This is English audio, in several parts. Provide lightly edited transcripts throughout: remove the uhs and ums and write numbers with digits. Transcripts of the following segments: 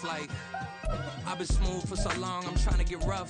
It's like I've been smooth for so long, I'm trying to get rough.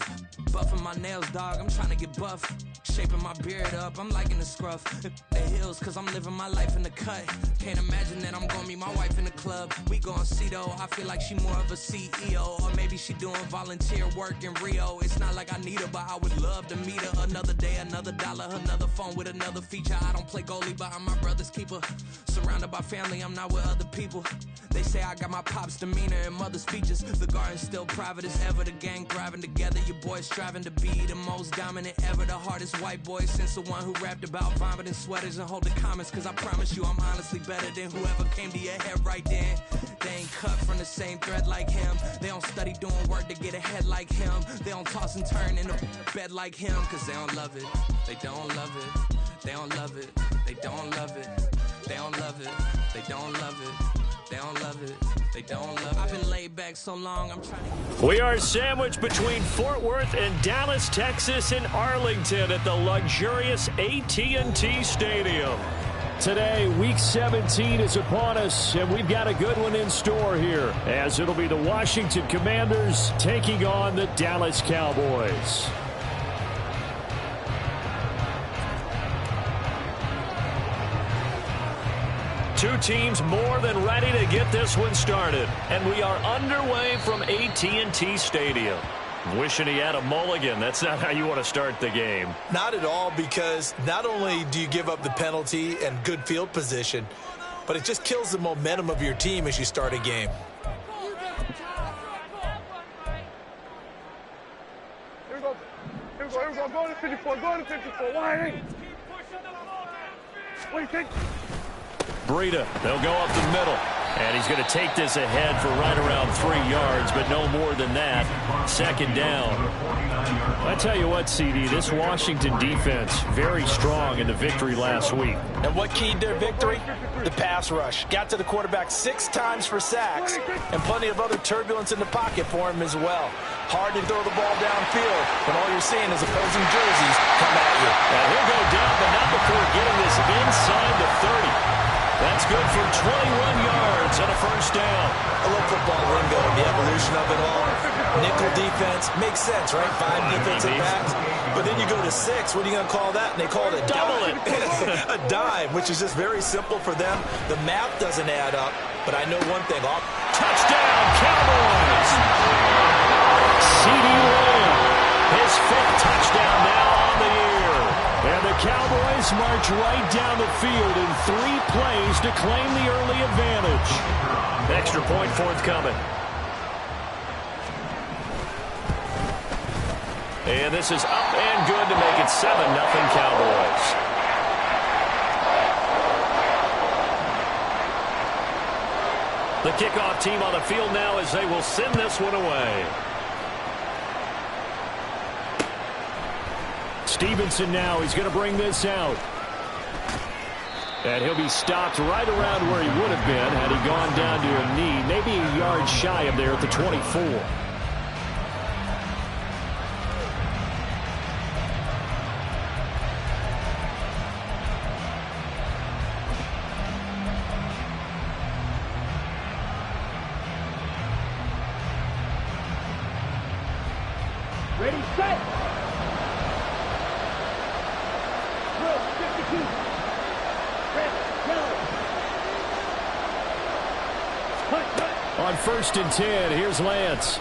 Buffing my nails, dog, I'm trying to get buff. Shaping my beard up, I'm liking the scruff. The hills, cause I'm living my life in the cut. Can't imagine that I'm gonna meet my wife in the club. We gon' see though, I feel like she more of a CEO. Or maybe she doing volunteer work in Rio. It's not like I need her, but I would love to meet her. Another day, another dollar, another phone with another feature. I don't play goalie, but I'm my brother's keeper. Surrounded by family, I'm not with other people. They say I got my pop's demeanor and mother's features. The garden's still private as ever. The gang thriving together. Your boys striving to be the most dominant ever. The hardest white boy since the one who rapped about vomiting sweaters and hold the comments. Cause I promise you I'm honestly better than whoever came to your head right then. They ain't cut from the same thread like him. They don't study doing work to get ahead like him. They don't toss and turn in the bed like him. Cause they don't love it. They don't love it. They don't love it. They don't love it. They don't love it. They don't love it. They don't love it. They don't love it. I've been laid back so long, I'm trying to... We are sandwiched between Fort Worth and Dallas, Texas, and Arlington at the luxurious AT&T Stadium. Today, Week 17 is upon us, and we've got a good one in store here, as it'll be the Washington Commanders taking on the Dallas Cowboys. Two teams more than ready to get this one started. And we are underway from AT&T Stadium. Wishing he had a mulligan. That's not how you want to start the game. Not at all, because not only do you give up the penalty and good field position, but it just kills the momentum of your team as you start a game. Here we go. Here we go. Here we go. Go to 54. Go to 54. Why? Wait, take. Breida, they'll go up the middle. And he's going to take this ahead for right around 3 yards, but no more than that. Second down. I tell you what, CD, this Washington defense, very strong in the victory last week. And what keyed their victory? The pass rush. Got to the quarterback 6 times for sacks, and plenty of other turbulence in the pocket for him as well. Hard to throw the ball downfield when all you're seeing is opposing jerseys come at you. Now he'll go down, but not before getting this inside the 30. That's good for 21 yards and a first down. I love football lingo, the evolution of it all. Nickel defense makes sense, right? 5 defensive backs. But then you go to 6. What are you going to call that? And they call it a double dime. A dime, which is just very simple for them. The math doesn't add up, but I know one thing. Touchdown, Cowboys! CeeDee Lamb, his 5th touchdown now on the year. And the Cowboys march right down the field in 3 plays to claim the early advantage. Extra point forthcoming. And this is up and good to make it 7-0 Cowboys. The kickoff team on the field now as they will send this one away. Stevenson now, he's going to bring this out. And he'll be stopped right around where he would have been had he gone down to a knee, maybe a yard shy of there at the 24. Ready, set. Drill, 52. Red, yellow. On 1st and 10, here's Lance.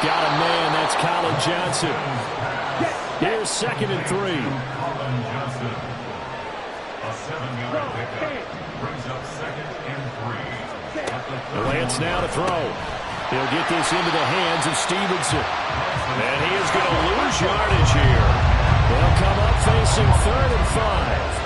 Got a man, that's Colin Johnson. Here's 2nd and 3. Colin Johnson. A 7-yard pickup brings up 2nd and 3. Lance now to throw. He'll get this into the hands of Stevenson. And he is going to lose yardage here. They'll come up facing 3rd and 5.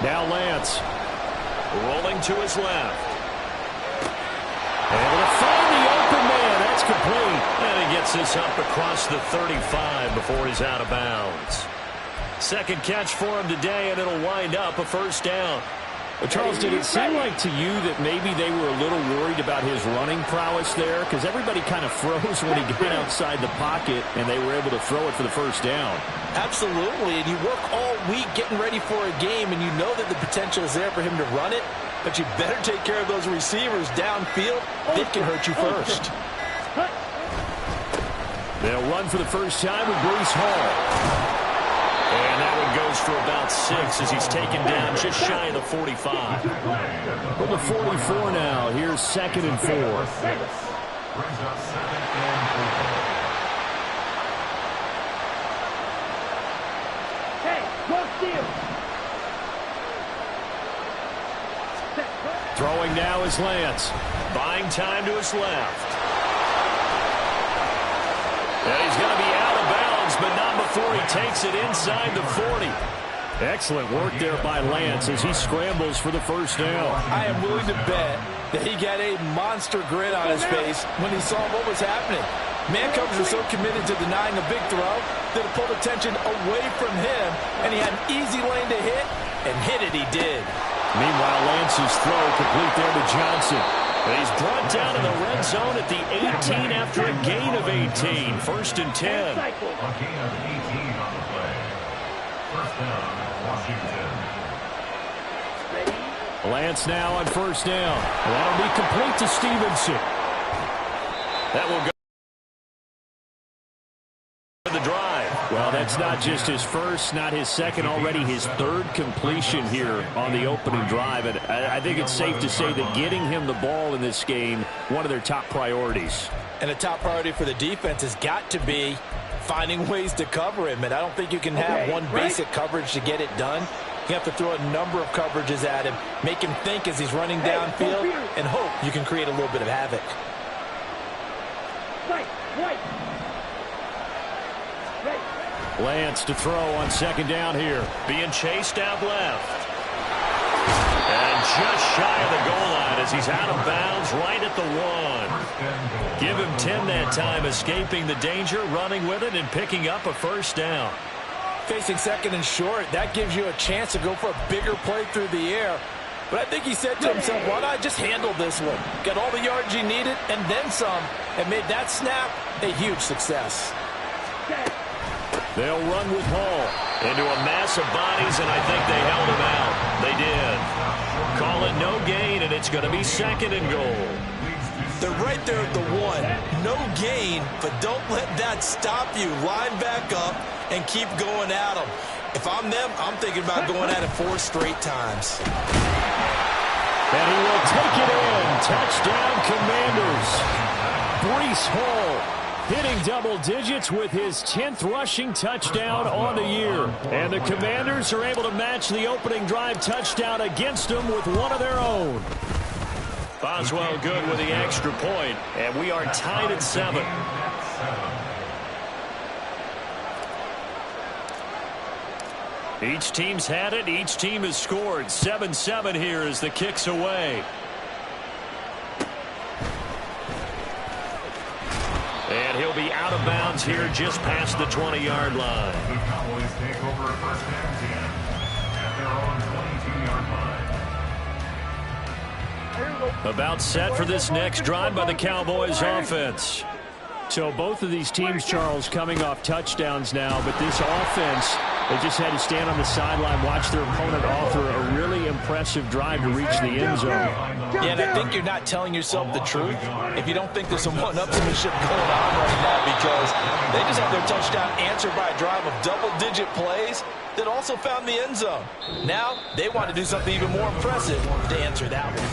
Now Lance rolling to his left. Able to find the open man. That's complete. And he gets this up across the 35 before he's out of bounds. Second catch for him today, and it'll wind up a first down. But Charles, did it seem like to you that maybe they were a little worried about his running prowess there? Because everybody kind of froze when he got outside the pocket, and they were able to throw it for the first down. Absolutely, and you work all week getting ready for a game, and you know that the potential is there for him to run it, but you better take care of those receivers downfield. They can hurt you first. They'll run for the first time with Breece Hall. And that one goes for about 6 as he's taken down just shy of the 45. From the 44 now, here's 2nd and 4. Brings up 2nd and 4. Throwing now is Lance. Buying time to his left. And he's going to be out of bounds, but not before he takes it inside the 40. Excellent work there by Lance as he scrambles for the first down. I am willing to bet that he got a monster grin on his face when he saw what was happening. Man covers are so committed to denying a big throw that it pulled attention away from him, and he had an easy lane to hit, and hit it he did. Meanwhile, Lance's throw complete there to Johnson. And he's brought down in the red zone at the 18 after a gain of 18. 1st and 10. A gain of 18 on the play. First down, Washington. Lance now on first down. That'll be complete to Stevenson. That will go the drive. Well, that's not just his first, not his second, already his 3rd completion here on the opening drive. And I think it's safe to say that getting him the ball in this game, one of their top priorities. And a top priority for the defense has got to be finding ways to cover him. And I don't think you can have one basic coverage to get it done. You have to throw a number of coverages at him, make him think as he's running downfield, and hope you can create a little bit of havoc. Lance to throw on 2nd down here. Being chased out left. And just shy of the goal line as he's out of bounds right at the 1. Give him 10 that time, escaping the danger, running with it, and picking up a first down. Facing 2nd and short, that gives you a chance to go for a bigger play through the air. But I think he said to himself, why not I just handle this one? Got all the yards you needed and then some, and made that snap a huge success. They'll run with Hall into a mass of bodies, and I think they held him out. They did. Call it no gain, and it's going to be 2nd and goal. They're right there at the 1. No gain, but don't let that stop you. Line back up and keep going at them. If I'm them, I'm thinking about going at it 4 straight times. And he will take it in. Touchdown, Commanders. Breece Hall hitting double digits with his 10th rushing touchdown on the year. And the Commanders are able to match the opening drive touchdown against them with one of their own. Boswell good with the extra point, and we are tied at 7. Each team's had it. Each team has scored. 7-7 here as the kick's away. And he'll be out of bounds here just past the 20-yard line. The Cowboys take over 1st and 10 at their own 22-yard line. About set for this next drive by the Cowboys offense. So both of these teams, Charles, coming off touchdowns now, but this offense, they just had to stand on the sideline, watch their opponent offer a really impressive drive to reach the end zone. Yeah, and I think you're not telling yourself the truth if you don't think there's some one-upsmanship going on right now, because they just had their touchdown answered by a drive of double-digit plays that also found the end zone. Now, they want to do something even more impressive to answer that one.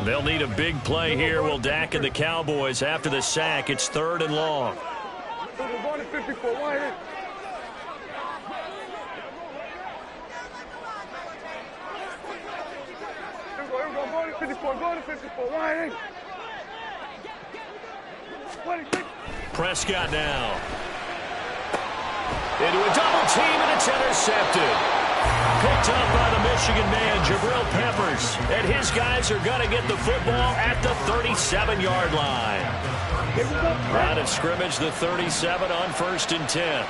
They'll need a big play here. Will Dak and the Cowboys after the sack. It's 3rd and long. Going to 54. Why hit? Here we go. Going to 54. Going to 54. Why hit? Prescott now. Into a double team, and it's intercepted. Picked up by the Michigan man, Jabril Peppers. And his guys are going to get the football at the 37-yard line. Line of scrimmage, the 37 on 1st and 10.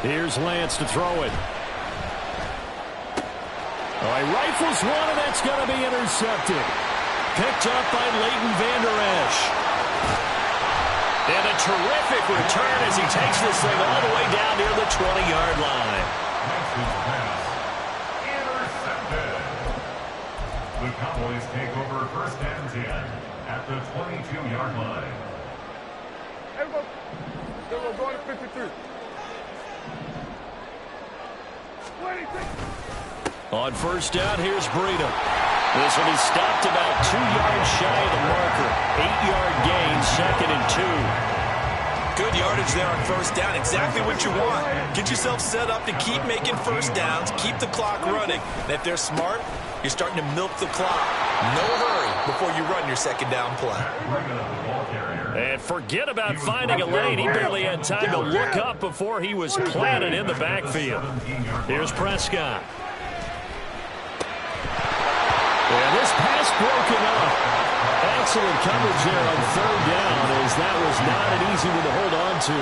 Here's Lance to throw it. All right, rifles one, and that's going to be intercepted. Picked up by Leighton Vander Esch. And a terrific return as he takes this thing all the way down near the 20-yard line. Intercepted. The Cowboys take over 1st and 10 at the 22-yard line. There we go, going to 53. On 1st down, here's Breida. This will be stopped about 2 yards shy of the marker. 8-yard gain, 2nd and 2. Good yardage there on 1st down. Exactly what you want. Get yourself set up to keep making 1st downs, keep the clock running. And if they're smart, you're starting to milk the clock. No hurry before you run your 2nd down play. And forget about finding a lane. He barely had time to look up before he was planted in the backfield. Here's Prescott. And this pass broken up. Excellent coverage there on 3rd down, as that was not an easy one to hold on to.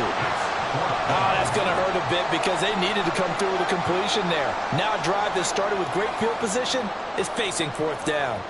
Oh, that's going to hurt a bit because they needed to come through with a completion there. Now a drive that started with great field position is facing 4th down.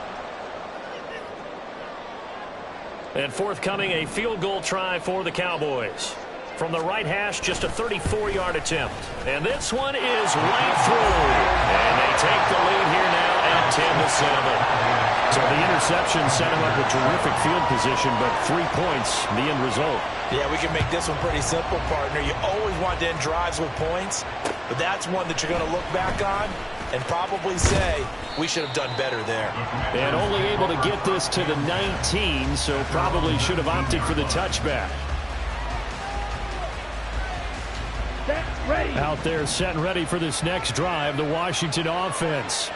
And forthcoming, a field goal try for the Cowboys. From the right hash, just a 34-yard attempt. And this one is right through. And they take the lead here now at 10-7. So the interception set him up with terrific field position, but 3 points, the end result. Yeah, we can make this one pretty simple, partner. You always want to end drives with points, but that's one that you're going to look back on and probably say, we should have done better there. And only able to get this to the 19, so probably should have opted for the touchback. Out there set and ready for this next drive, the Washington offense.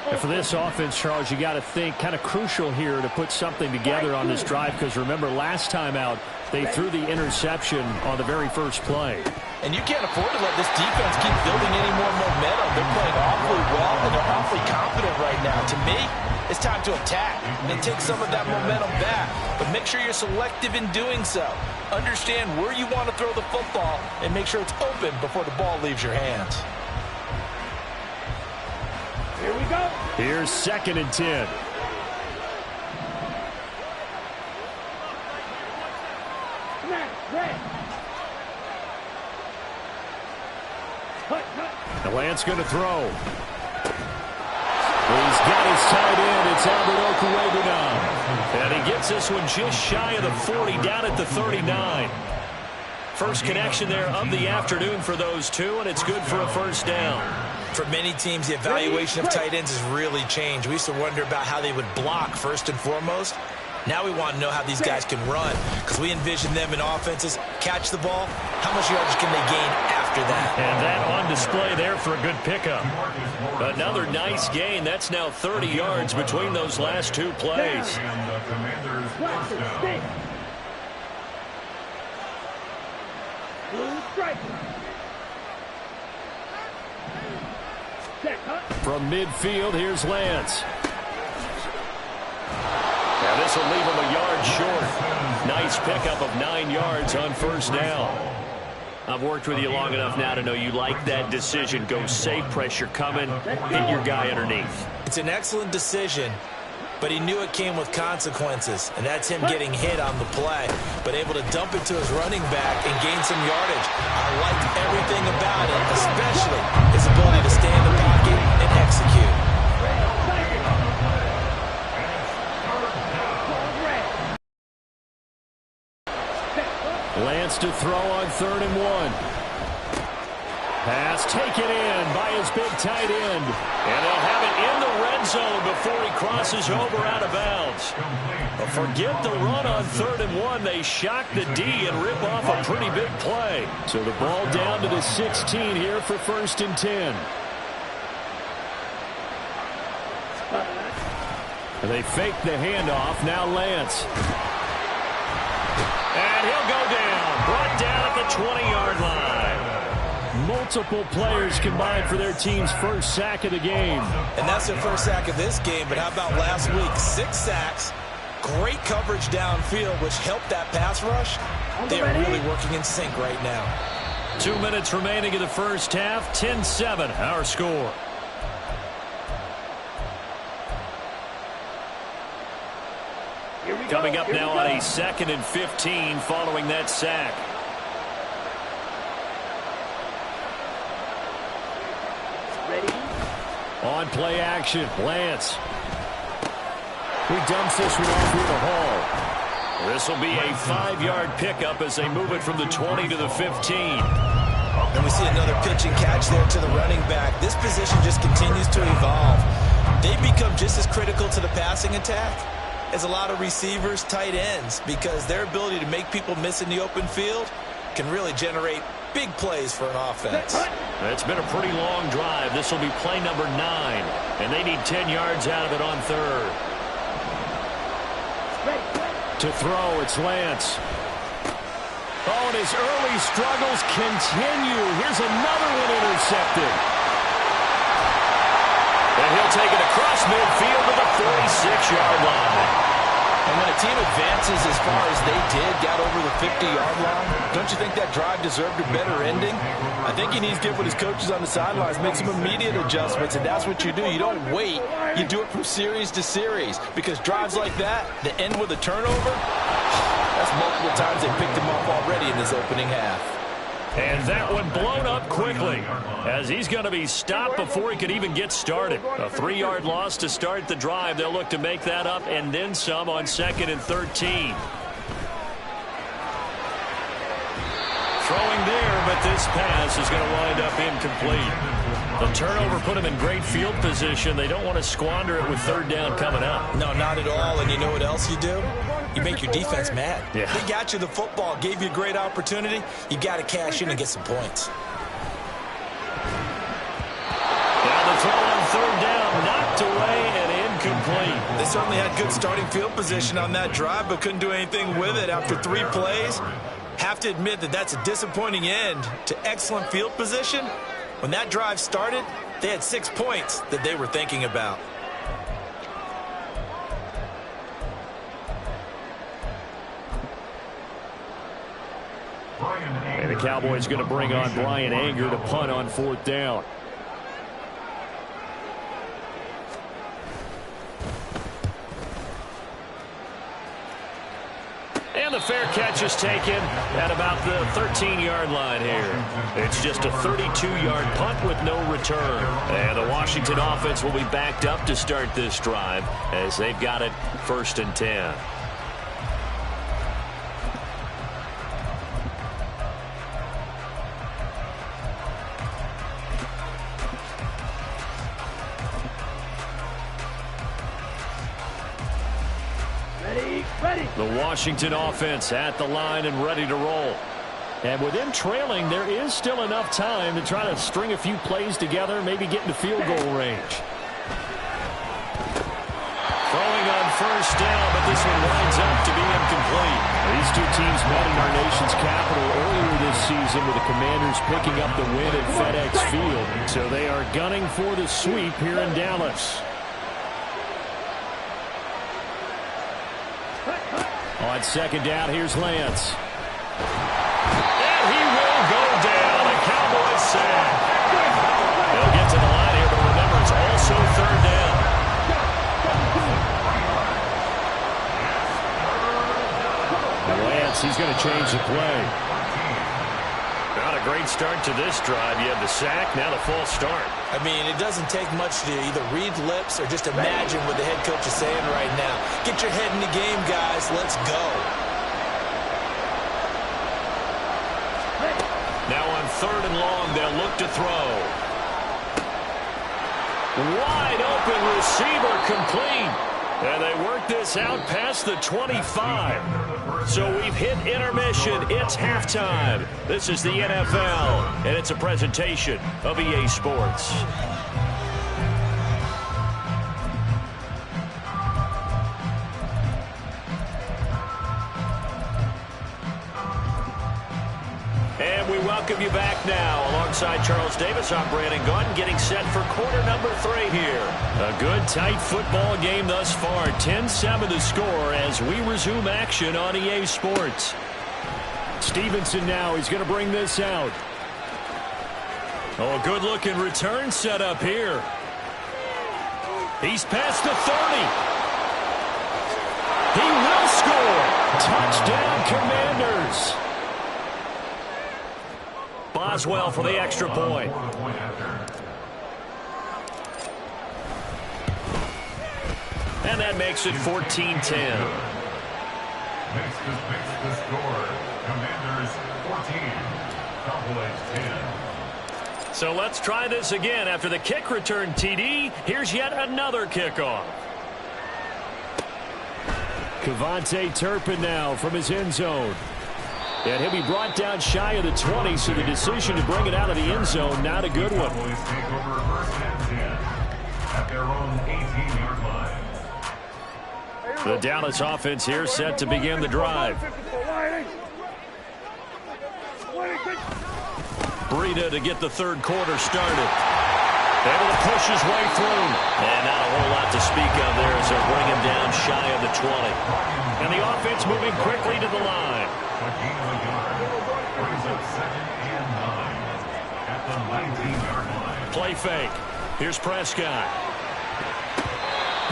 And for this offense, Charles, you got to think kind of crucial here to put something together on this drive, because remember last time out they threw the interception on the very first play. And you can't afford to let this defense keep building any more momentum. They're playing awfully well, and they're awfully confident right now. To me, it's time to attack and take some of that momentum back. But make sure you're selective in doing so. Understand where you want to throw the football and make sure it's open before the ball leaves your hands. Here we go. Here's 2nd and 10. The Lance going to throw. He's got his tight end. It's Albert Okwuegbunam. And he gets this one just shy of the 40, down at the 39. First connection there of the afternoon for those two, and it's good for a 1st down. For many teams, the evaluation of tight ends has really changed. We used to wonder about how they would block first and foremost. Now we want to know how these guys can run, because we envision them in offenses catch the ball. How much yardage can they gain after that? And that on display there for a good pickup. Another nice gain. That's now 30 yards between those last 2 plays. From midfield, here's Lance. Now this will leave him a yard short. Nice pickup of 9 yards on 1st down. I've worked with you long enough now to know you like that decision. Go safe, pressure coming, hit your guy underneath. It's an excellent decision, but he knew it came with consequences, and that's him getting hit on the play, but able to dump it to his running back and gain some yardage. I liked everything about it, especially his ability to stay in the pocket and execute. Lance to throw on 3rd and 1. Pass taken in by his big tight end. And they'll have it in the red zone before he crosses over out of bounds. But forget the run on 3rd and 1. They shock the D and rip off a pretty big play. So the ball down to the 16 here for 1st and 10. And they fake the handoff. Now Lance. And he'll go down. Brought down at the 20-yard line. Multiple players combined for their team's first sack of the game. And that's their first sack of this game, but how about last week? 6 sacks, great coverage downfield, which helped that pass rush. They are really working in sync right now. 2 minutes remaining in the first half. 10-7, our score. Coming up now on a 2nd and 15 following that sack. On play action, Lance. He dumps this one off with a haul. This will be a 5-yard pickup as they move it from the 20 to the 15. And we see another pitch and catch there to the running back. This position just continues to evolve. They become just as critical to the passing attack as a lot of receivers, tight ends, because their ability to make people miss in the open field can really generate big plays for an offense. It's been a pretty long drive. This will be play number 9, and they need 10 yards out of it on 3rd. To throw, it's Lance. Oh, and his early struggles continue. Here's another one intercepted. And he'll take it across midfield to the 46-yard line. And when a team advances as far as they did, got over the 50-yard line, don't you think that drive deserved a better ending? I think he needs to get with his coaches on the sidelines, make some immediate adjustments, and that's what you do. You don't wait. You do it from series to series, because drives like that end with a turnover, that's multiple times they picked him up already in this opening half. And that one blown up quickly as he's going to be stopped before he could even get started. A 3-yard loss to start the drive. They'll look to make that up and then some on 2nd and 13. Throwing there, but this pass is going to wind up incomplete. The turnover put him in great field position. They don't want to squander it with 3rd down coming up. No, not at all. And you know what else you do? You make your defense mad. Yeah. They got you the football, gave you a great opportunity. You got to cash in and get some points. Now the throw on 3rd down, knocked away and incomplete. They certainly had good starting field position on that drive, but couldn't do anything with it after 3 plays. Have to admit that that's a disappointing end to excellent field position. When that drive started, they had 6 points that they were thinking about. And the Cowboys going to bring on Brian Anger to punt on 4th down. And the fair catch is taken at about the 13-yard line here. It's just a 32-yard punt with no return. And the Washington offense will be backed up to start this drive as they've got it 1st and 10. The Washington offense at the line and ready to roll. And with them trailing, there is still enough time to try to string a few plays together, maybe get into field goal range. Throwing on 1st down, but this one winds up to be incomplete. These two teams met in our nation's capital earlier this season with the Commanders picking up the win at FedEx Field. So they are gunning for the sweep here in Dallas. On 2nd down, here's Lance. And he will go down. A Cowboys sack. They'll get to the line here, but remember, it's also 3rd down. Lance, he's going to change the play. Not a great start to this drive. You have the sack, now the false start. I mean, it doesn't take much to either read lips or just imagine what the head coach is saying right now. Get your head in the game, guys. Let's go. Now on 3rd and long, they'll look to throw. Wide open receiver complete. And they work this out past the 25. So we've hit intermission. It's halftime. This is the NFL, and it's a presentation of EA Sports. welcome you back now. Alongside Charles Davis, I'm Brandon Gaudin, getting set for quarter number 3 here. A good, tight football game thus far. 10-7 the score as we resume action on EA Sports. Stevenson now, he's going to bring this out. Oh, good-looking return set up here. He's past the 30. He will score. Touchdown, Commanders. Boswell for the extra point. And that makes it 14-10. Makes the score. Commanders 14. Cowboys 10. So let's try this again. After the kick return TD, here's yet another kickoff. Kevontae Turpin now from his end zone. And he'll be brought down shy of the 20, so the decision to bring it out of the end zone, not a good one. Cowboys take over first and 10 at their own 18-yard line. The Dallas offense here set to begin the drive. Breida to get the third quarter started. Able to push his way through. And not a whole lot to speak of there as they're bringing down shy of the 20. And the offense moving quickly to the line. A gain of a yard brings up 2nd and 9 at the 19-yard line. Play fake. Here's Prescott.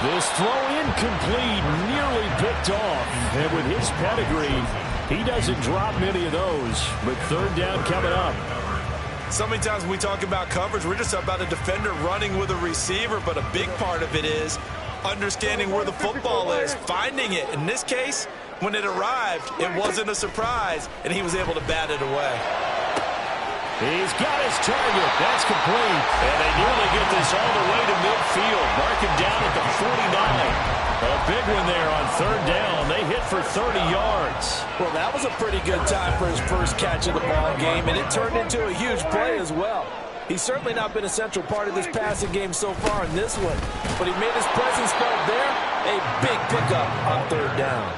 This throw incomplete, nearly picked off. And with his pedigree, he doesn't drop many of those. But third down coming up. So many times when we talk about coverage, we're just about a defender running with a receiver, but a big part of it is understanding where the football is, finding it. In this case, when it arrived, it wasn't a surprise, and he was able to bat it away. He's got his target. That's complete. And they nearly get this all the way to midfield. Mark him down at the 49. A big one there on third down. They hit for 30 yards. Well, that was a pretty good time for his first catch of the ball game, and it turned into a huge play as well. He's certainly not been a central part of this passing game so far in this one, but he made his presence felt there. A big pickup on third down.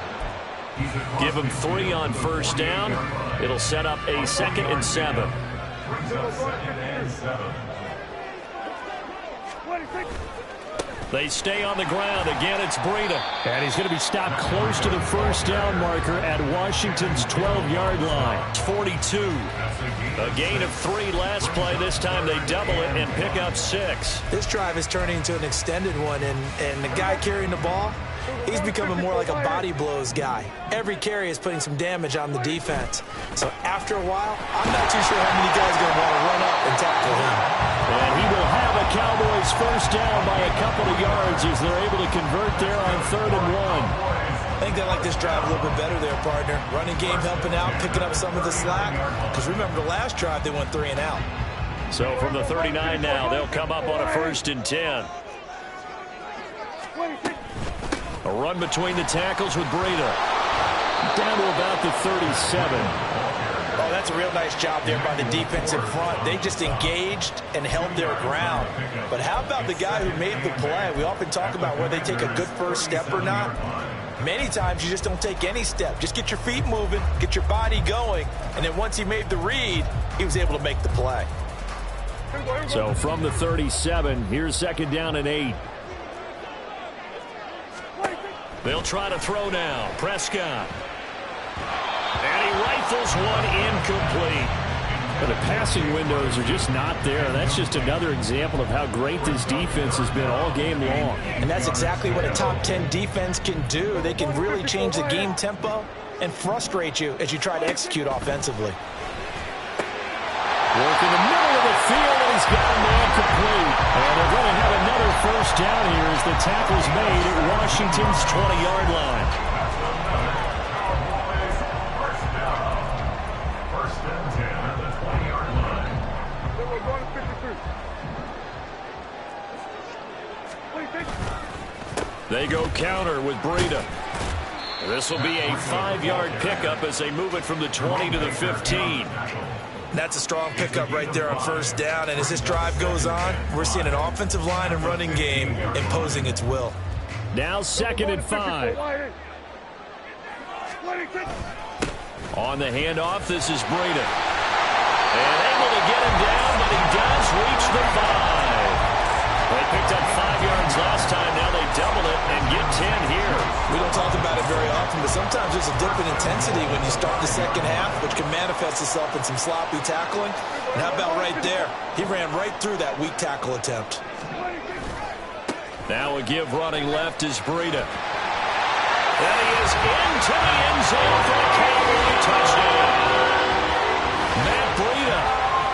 Give him 3 on first down. It'll set up a 2nd and 7. Brings up 2nd and 7. They stay on the ground. Again, it's Breida. And he's going to be stopped close to the first down marker at Washington's 12-yard line. It's 42. A gain of 3 last play. This time they double it and pick up 6. This drive is turning into an extended one, and the guy carrying the ball, he's becoming more like a body blows guy. Every carry is putting some damage on the defense. So after a while, I'm not too sure how many guys are going to want to run up and tackle him. And he will have a Cowboys first down by a couple of yards as they're able to convert there on 3rd and 1. I think they like this drive a little bit better there, partner. Running game helping out, picking up some of the slack. Because remember, the last drive they went 3 and out. So from the 39 now, they'll come up on a 1st and 10. A run between the tackles with Breida. Down to about the 37. Oh, that's a real nice job there by the defense in front. They just engaged and held their ground. But how about the guy who made the play? We often talk about whether they take a good first step or not. Many times you just don't take any step. Just get your feet moving, get your body going, and then once he made the read, he was able to make the play. So from the 37, here's 2nd down and 8. They'll try to throw now. Prescott. And he rifles one incomplete. But the passing windows are just not there. That's just another example of how great this defense has been all game long. And that's exactly what a top 10 defense can do. They can really change the game tempo and frustrate you as you try to execute offensively. Work in the middle of the field, and he's got a man complete. And they're going to have another first down here as the tackle's made at Washington's 20-yard line. First and 10 at the 20-yard line. They go counter with Breida. This will be a 5-yard pickup as they move it from the 20 to the 15. That's a strong pickup right there on first down. And as this drive goes on, we're seeing an offensive line and running game imposing its will. Now 2nd and 5. On the handoff, this is Breida. And able to get him down, but he does reach the 5. They picked up 5 yards last time. Now they double it and get 10 here. We don't talk about it very often, but sometimes there's a dip in intensity when you start the second half, which can manifest itself in some sloppy tackling. And how about right there? He ran right through that weak tackle attempt. Now a give running left is Breida. And he is into the end zone for a Cowboy touchdown. Matt Breida,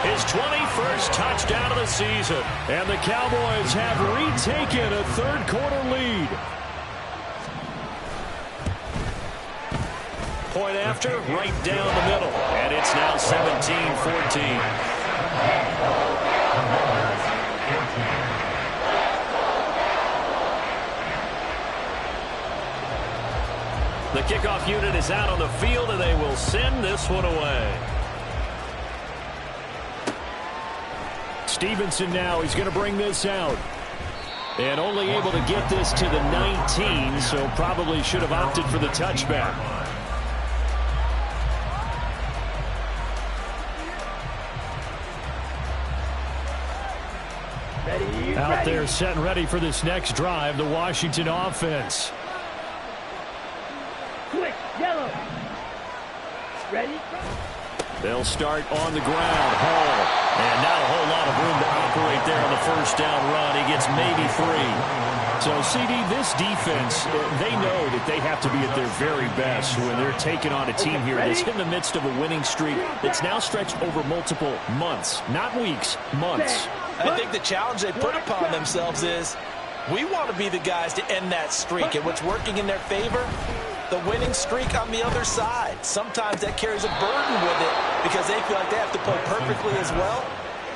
his 21st touchdown of the season. And the Cowboys have retaken a third-quarter lead. Point after, right down the middle. And it's now 17-14. The kickoff unit is out on the field, and they will send this one away. Stevenson now, he's going to bring this out. And only able to get this to the 19, so probably should have opted for the touchback. Out there set and ready for this next drive, the Washington offense. Quick, yellow. Ready? They'll start on the ground. Hall. And not a whole lot of room to operate there on the first down run. He gets maybe 3. So, CD, this defense, they know that they have to be at their very best when they're taking on a team here that's in the midst of a winning streak that's now stretched over multiple months. Not weeks, months. I think the challenge they put upon themselves is we want to be the guys to end that streak. And what's working in their favor? The winning streak on the other side. Sometimes that carries a burden with it because they feel like they have to play perfectly as well.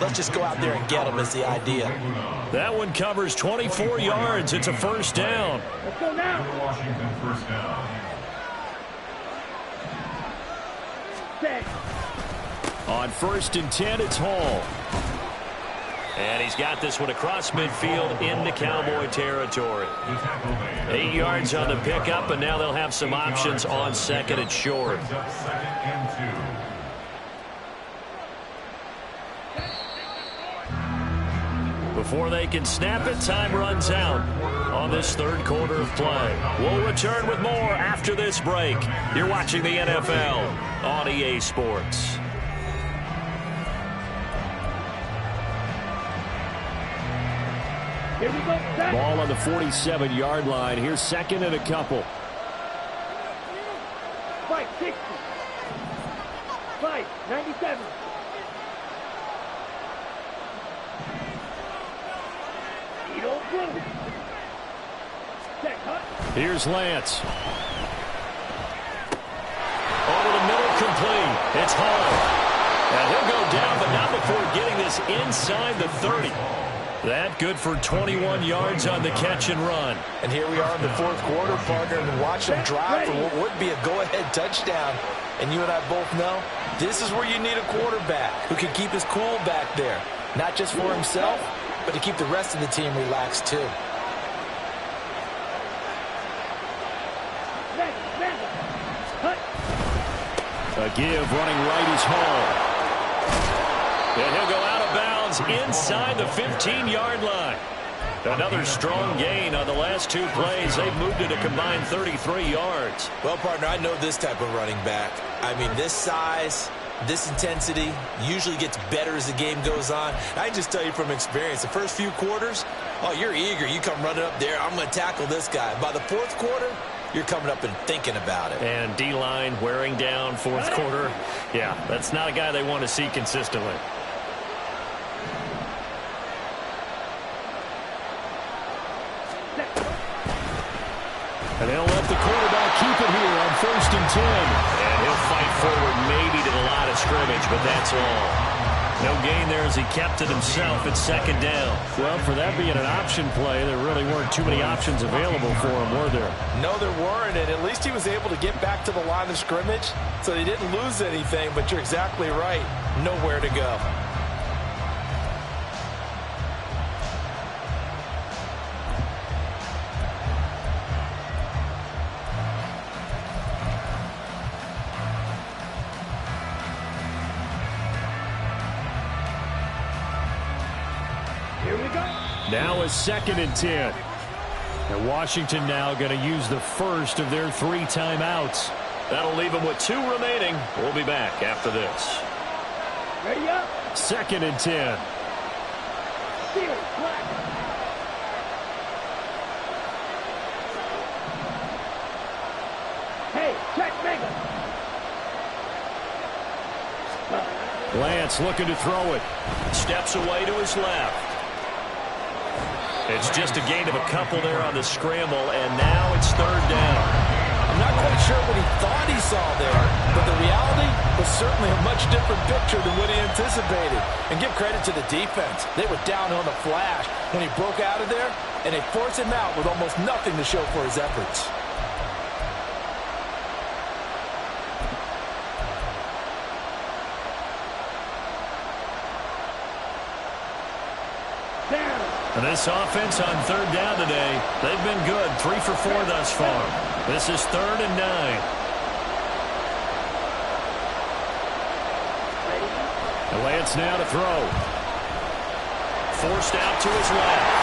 Let's just go out there and get them is the idea. That one covers 24 yards. It's a first down. Let's go now. Washington first down. Set. On 1st and 10, it's Hall. And he's got this one across midfield into Cowboy territory. 8 yards on the pickup, and now they'll have some options on 2nd and short. Second and 2. Before they can snap it, time runs out on this third quarter of play. We'll return with more after this break. You're watching the NFL on EA Sports. Here we go. Set. Ball on the 47-yard line. Here's 2nd and a couple. Fight 60. Fight 97. You don't move. Set, cut. Here's Lance. Over the middle, complete. It's Hall. And he'll go down, but not before getting this inside the 30. That good for 21 yards on the catch and run. And here we are in the fourth quarter, partner, and watch them drive for what would be a go-ahead touchdown. And you and I both know this is where you need a quarterback who can keep his cool back there. Not just for himself, but to keep the rest of the team relaxed too. A give running right is Hall. And he'll go out of bounds inside the 15-yard line. Another strong gain on the last 2 plays. They've moved it a combined 33 yards. Well, partner, I know this type of running back. I mean, this size, this intensity usually gets better as the game goes on. I can just tell you from experience, the first few quarters, oh, you're eager. You come running up there, I'm going to tackle this guy. By the fourth quarter, you're coming up and thinking about it. And D-line wearing down fourth quarter. Yeah, that's not a guy they want to see consistently. And they'll let the quarterback keep it here on 1st and 10. And he'll fight forward maybe to the line of scrimmage, but that's all. No gain there as he kept it himself at 2nd down. Well, for that being an option play, there really weren't too many options available for him, were there? No, there weren't, and at least he was able to get back to the line of scrimmage, so he didn't lose anything, but you're exactly right. Nowhere to go. Now a 2nd and 10. And Washington now going to use the first of their 3 timeouts. That'll leave them with 2 remaining. We'll be back after this. Ready up. 2nd and 10. Steal. Black. Hey, check Mega. Lance looking to throw it. Steps away to his left. It's just a gain of a couple there on the scramble, and now it's 3rd down. I'm not quite sure what he thought he saw there, but the reality was certainly a much different picture than what he anticipated. And give credit to the defense. They were down on the flash when he broke out of there, and they forced him out with almost nothing to show for his efforts. And this offense on 3rd down today, they've been good. 3 for 4 thus far. This is 3rd and 9. And Lance now to throw. Forced out to his left.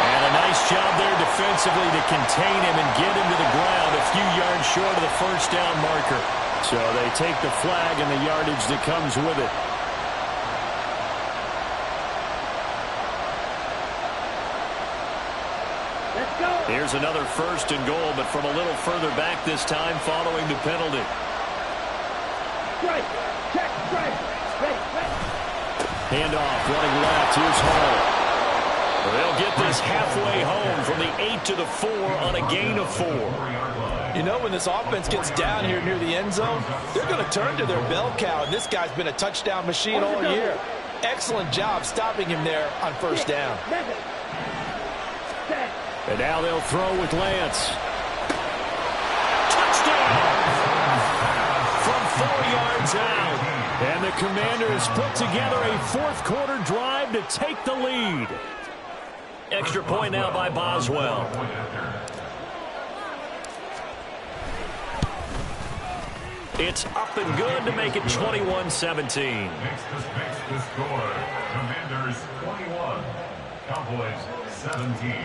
And a nice job there defensively to contain him and get him to the ground a few yards short of the 1st down marker. So they take the flag and the yardage that comes with it. Here's another 1st and goal, but from a little further back this time following the penalty. Strike. Check. Strike. Ready. Handoff running left. Here's Hall. They'll get this halfway home from the 8 to the 4 on a gain of 4. You know, when this offense gets down here near the end zone, they're going to turn to their bell cow, and this guy's been a touchdown machine all year. Excellent job stopping him there on 1st down. And now they'll throw with Lance. Touchdown! From 4 yards out. And the Commanders put together a 4th quarter drive to take the lead. Extra point now by Boswell. It's up and good to make it 21-17. Makes the score. Commanders 21. Cowboys 17.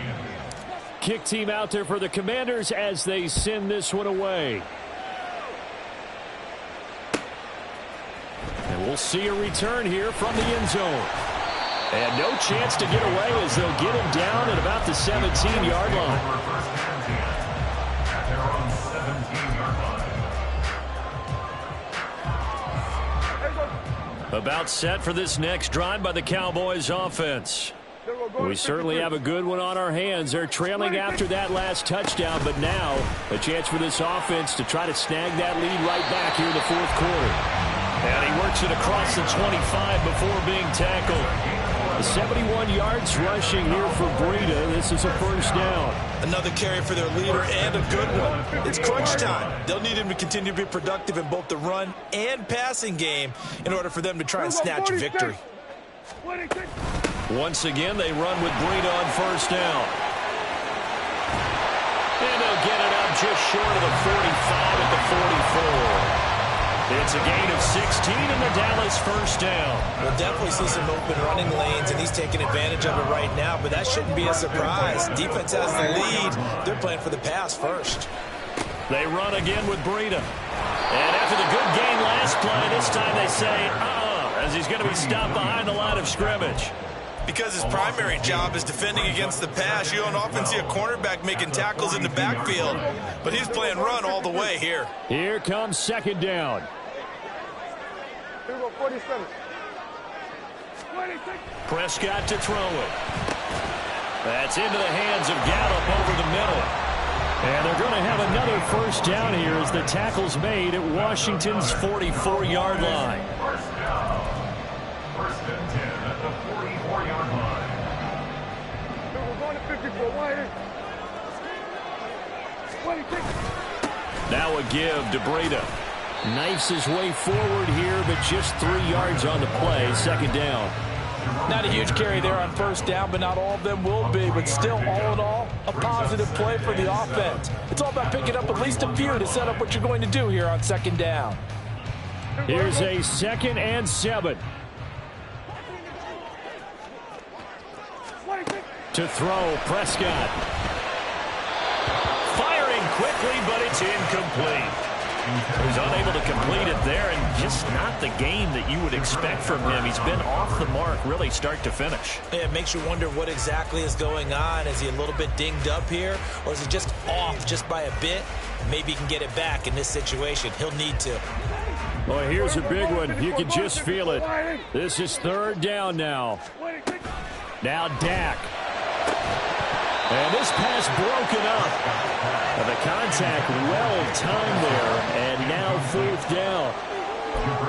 Kick team out there for the Commanders as they send this one away. And we'll see a return here from the end zone. And no chance to get away as they'll get him down at about the 17-yard line. At their own 17-yard line. About set for this next drive by the Cowboys offense. We certainly have a good one on our hands. They're trailing after that last touchdown, but now a chance for this offense to try to snag that lead right back here in the 4th quarter. And he works it across the 25 before being tackled. 71 yards rushing here for Breida. This is a 1st down. Another carry for their leader and a good one. It's crunch time. They'll need him to continue to be productive in both the run and passing game in order for them to try and snatch a victory. Once again, they run with Breida on 1st down. And they'll get it up just short of the 45 at the 44. It's a gain of 16 in the Dallas 1st down. We'll definitely see some open running lanes, and he's taking advantage of it right now, but that shouldn't be a surprise. Defense has the lead. They're playing for the pass first. They run again with Breida. And after the good gain last play, this time they say, as he's going to be stopped behind the line of scrimmage. Because his primary job is defending against the pass, you don't often see a cornerback making tackles in the backfield. But he's playing run all the way here. Here comes 2nd down. Here we go, 47. Prescott to throw it. That's into the hands of Gallup over the middle. And they're going to have another 1st down here as the tackle's made at Washington's 44-yard line. 1st down. 1st and 10 at the 44-yard line. We're going to 54. Wide. Now a give to Breida. Knifes his way forward here, but just 3 yards on the play. 2nd down. Not a huge carry there on 1st down, but not all of them will be. But still, all in all, a positive play for the offense. It's all about picking up at least a few to set up what you're going to do here on 2nd down. Here's a 2nd and 7. To throw, Prescott. Firing quickly, but it's incomplete. He was unable to complete it there, and just not the game that you would expect from him. He's been off the mark really start to finish. Yeah, it makes you wonder what exactly is going on. Is he a little bit dinged up here, or is he just off just by a bit? Maybe he can get it back in this situation. He'll need to. Well, here's a big one. You can just feel it. This is third down now. Now Dak. And this pass broken up. And the contact well timed there. And now fourth down.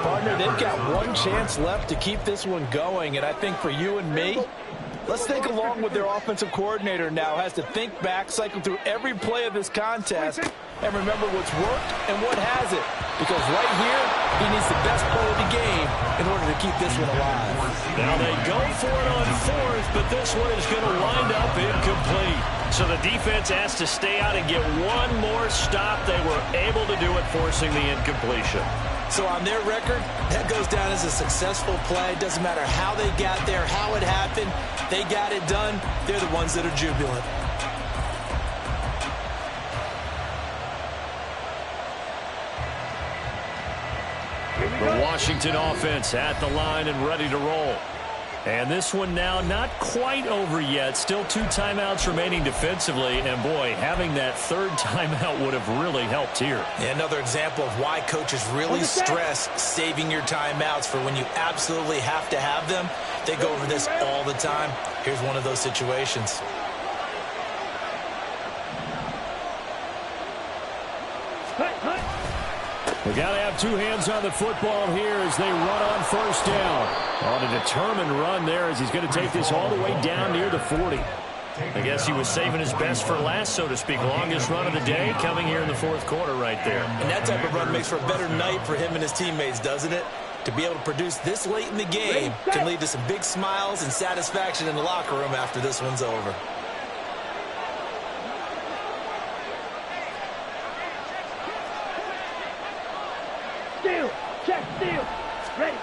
Partner, they've got one chance left to keep this one going. And I think for you and me, let's think along with their offensive coordinator now. Has to think back, cycle through every play of this contest, and remember what's worked and what hasn't. Because right here, he needs the best play of the game in order to keep this one alive. Now they go for it on fourth, but this one is going to wind up incomplete. So the defense has to stay out and get one more stop. They were able to do it, forcing the incompletion. So on their record, that goes down as a successful play. Doesn't matter how they got there, how it happened. They got it done. They're the ones that are jubilant. The Washington offense at the line and ready to roll. And this one now not quite over yet. Still 2 timeouts remaining defensively. And, boy, having that third timeout would have really helped here. Yeah, another example of why coaches really stress saving your timeouts for when you absolutely have to have them. They go over this all the time. Here's one of those situations. They got to have 2 hands on the football here as they run on first down. On a determined run there as he's going to take this all the way down near the 40. I guess he was saving his best for last, so to speak. Longest run of the day coming here in the fourth quarter right there. And that type of run makes for a better night for him and his teammates, doesn't it? To be able to produce this late in the game can lead to some big smiles and satisfaction in the locker room after this one's over. Check, steal. Ready.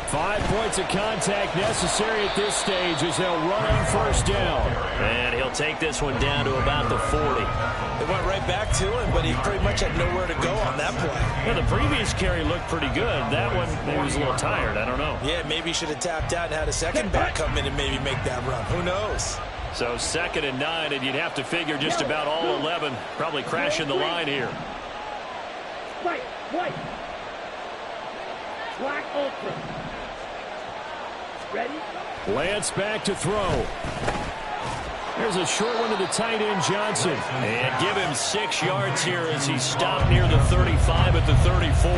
5 points of contact necessary at this stage as they'll run on first down. And he'll take this one down to about the 40. They went right back to him, but he pretty much had nowhere to go on that play. Yeah, the previous carry looked pretty good. That one, maybe he was a little tired. I don't know. Yeah, maybe he should have tapped out and had a second back come in and maybe make that run. Who knows? So 2nd and 9, and you'd have to figure just about all 11 probably crashing the line here. White. Black ultra. Ready? Lance back to throw. There's a short one to the tight end, Johnson. And give him 6 yards here as he stopped near the 35 at the 34.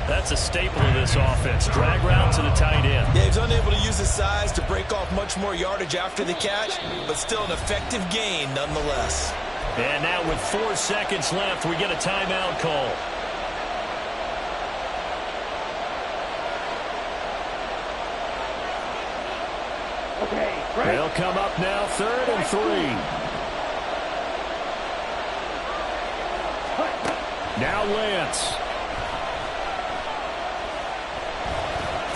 That's a staple of this offense. Drag route to the tight end. Yeah, he's unable to use his size to break off much more yardage after the catch, but still an effective gain nonetheless. And now with 4 seconds left, we get a timeout call. Okay, right. They'll come up now 3rd and 3. Now Lance.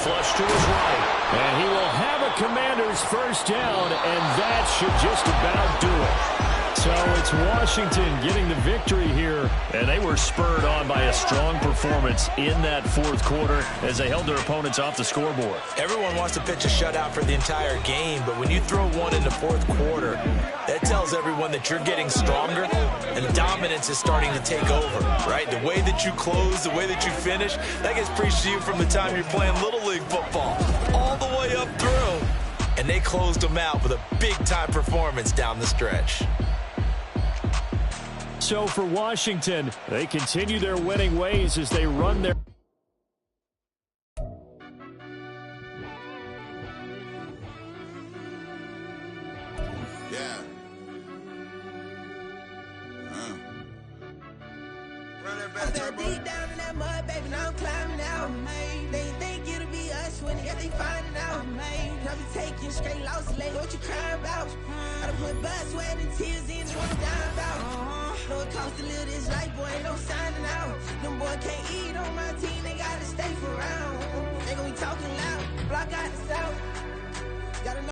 Flush to his right. And he will have a Commander's first down, and that should just about do it. So it's Washington getting the victory here. And they were spurred on by a strong performance in that fourth quarter as they held their opponents off the scoreboard. Everyone wants to pitch a shutout for the entire game, but when you throw one in the fourth quarter, that tells everyone that you're getting stronger and dominance is starting to take over, right? The way that you close, the way that you finish, that gets preached to you from the time you're playing Little League football all the way up through. And they closed them out with a big-time performance down the stretch. So for Washington, they continue their winning ways as they run their... Yeah. Run that back, turbo. Deep down in that mud, baby, now I'm climbing out. They think it'll be us when they find it out. I be taking straight losses, lady, what you crying about? I done put blood, sweat, and tears in what I'm dying about. Know it costs to live this life, boy, ain't no signing out. Them boy can't eat on my team, they gotta stay for round. They gon' be talking loud, block out the